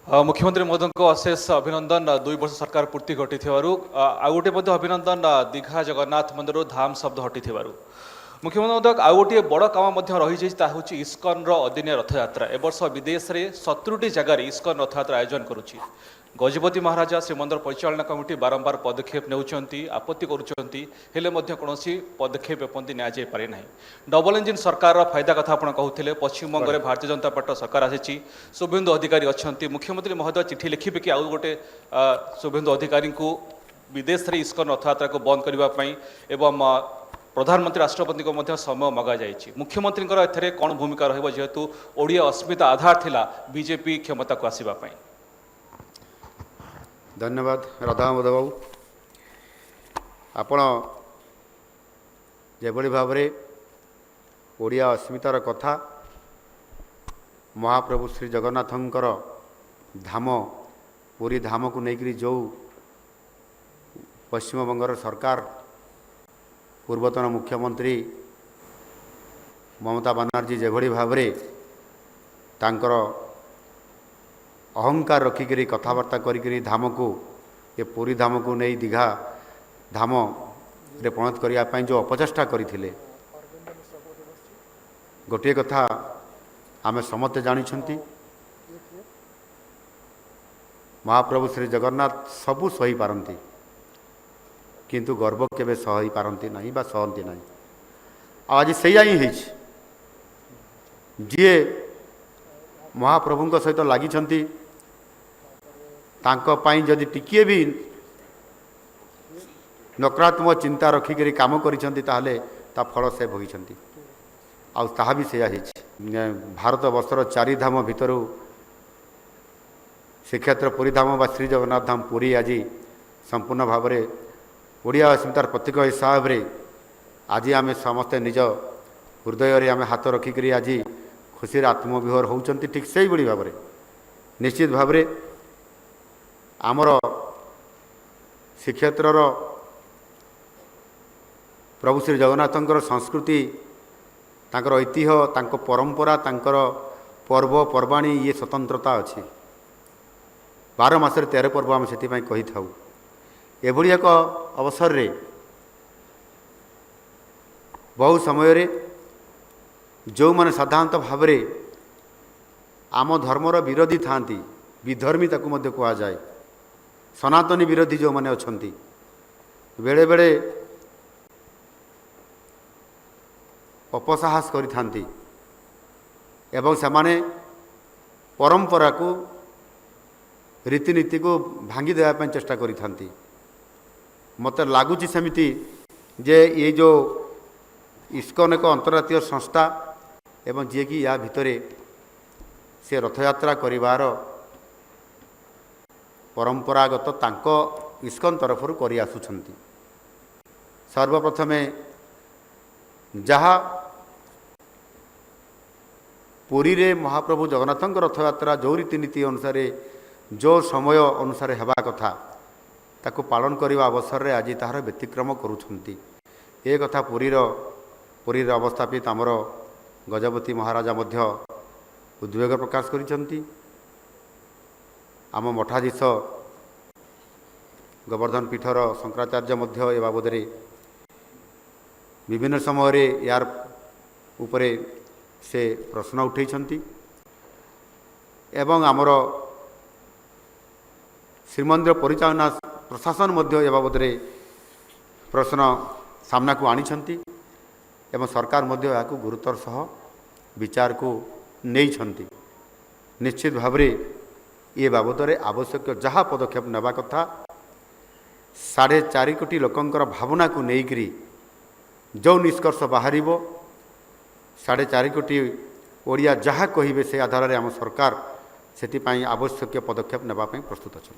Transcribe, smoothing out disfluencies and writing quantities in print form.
मुख्यमंत्री महोदय को अशेष अभिनंदन 2 वर्ष सरकार पूर्ति घटी आ गोटे अभिनंदन दीघा जगन्नाथ मंदिर धाम शब्द हटी मुख्यमंत्री महोदय आउ गोटे बड़ काम रही इस्कन अदिनिया रथयात्रा ए वर्ष विदेश में 70टी जगार इस्कन रथयात्रा आयोजन करुच्ची। गजपति महाराजा श्रीमंदिर परिचालना कमिटी बारंबार पदक्षेप नेउछंती आपत्ति करुछंती हेले मध्य कोनोसी पदक्षेप एपंती न्या जाय पारे नाही। डबल इंजिन सरकार फायदा कथा आपण कहूथिले पश्चिम बंग में भारतीय जनता पार्टी सरकार आसी शुभेन्दु अधिकारी अच्छा मुख्यमंत्री महोदय चिठी लिखिबे कि आउ गोटे शुभेन्दु अधिकारी को विदेश में इस्कन रथयात्रा को बंद करने एवं प्रधानमंत्री राष्ट्रपति को मध्य समय मगा जाइए। मुख्यमंत्री एथरे कौन भूमिका रहिबो जेहेतु ओडिया अस्मिता आधार थिला बीजेपी क्षमता को आसीबा पई। धन्यवाद राधा मधो बाबू आपण जेभली भाव में ओडिया अस्मितार कथा महाप्रभु श्री जगन्नाथंकर धाम पुरी धाम को लेकर जो पश्चिम बंगर सरकार पूर्वतन मुख्यमंत्री ममता बनर्जी जेभली भाव में तांकर अहंकार रखिक कथबार्ता करी धाम को ये पुरी धाम को नहीं दीघा धाम रे परिणत करने जो अपचेष्टा करते गोटे कथा आमे समस्ते जानी महाप्रभु श्री जगन्नाथ सबू सही पारती किंतु गर्व केबे सही पारती नहीं बा सहती नहीं। आज सैया ही जी महाप्रभु सहित लगी जदि टिकिए भी नकारात्मक चिंता रखिक काम करता फल से भोगी आ भी से भारत वर्षर 4 धाम भितर श्रीक्षेत्र पुरी धाम बा श्री जगन्नाथ धाम पुरी आज संपूर्ण भाव में ओडिया अस्मितार प्रतीक हिसाब से आज आम समस्ते निज हृदय आम हाथ रखिक आज खुशी आत्मविभोर होती ठीक से ही भाव में निश्चित भाव में आमर श्रीक्षेत्र प्रभु श्री जगन्नाथंकर संस्कृति तांकर ऐतिह्य तांको परंपरा तांकर पर्व पर्वाणी ये स्वतंत्रता अच्छी 12 मासरे 13 पर्व आम से कही था एभली एक अवसर रे बहु समय रे जो माने साधारणतः भाव में आम धर्मर विरोधी थांती विधर्मी ताकू मध्य कहा जाए सनातनी विरोधी जो माने अछंती बेले बेले अपसाहस करिथांती एवं सेमाने परंपरा को रीतिनीति को भांगी देवाई चेष्टा करिथांती। मत लगुच सेमिति जे ये जो इस्कन एक अंतर्राष्ट्रीय संस्था एवं जी कि या भितर से रथयात्रा करिवार परंपरागत तांको इस्कन तरफ करि आसुछंती। सर्वप्रथमे जहाँ पुरी रे महाप्रभु जगन्नाथंक रथयात्रा जो रीतिनीति अनुसार जो समय अनुसार हेबा कथा ताको पालन करने अवसर रे आज ताहार व्यतिक्रम करुछंती। ए कथा पुरीर अवस्थापित आमर गजपति महाराजा मध्य उद्वेग प्रकाश करिछंती। आम मठाधीश गोवर्धन पीठर शंकराचार्य मध्य ए बाबद विभिन्न समय यार उपरे से प्रश्न उठेइछंती एवं आमर श्रीमंदिर परिचालना प्रशासन मध्य ए बाबद प्रश्न सामना को आनिछंती एवं सरकार मध्य याकू गुरुतर सह विचार को नहीं। निश्चित भाव में ये बाबद आवश्यक जहाँ पदक्षेप नेबा कथा 4.5 कोटी लोकंकर भावना को लेकर जो निष्कर्ष बाहर 4.5 कोटी ओडिया जहाँ कहे से आधार में आम सरकार से आवश्यक पदक्षेप नेबा प्रस्तुत अच्छा।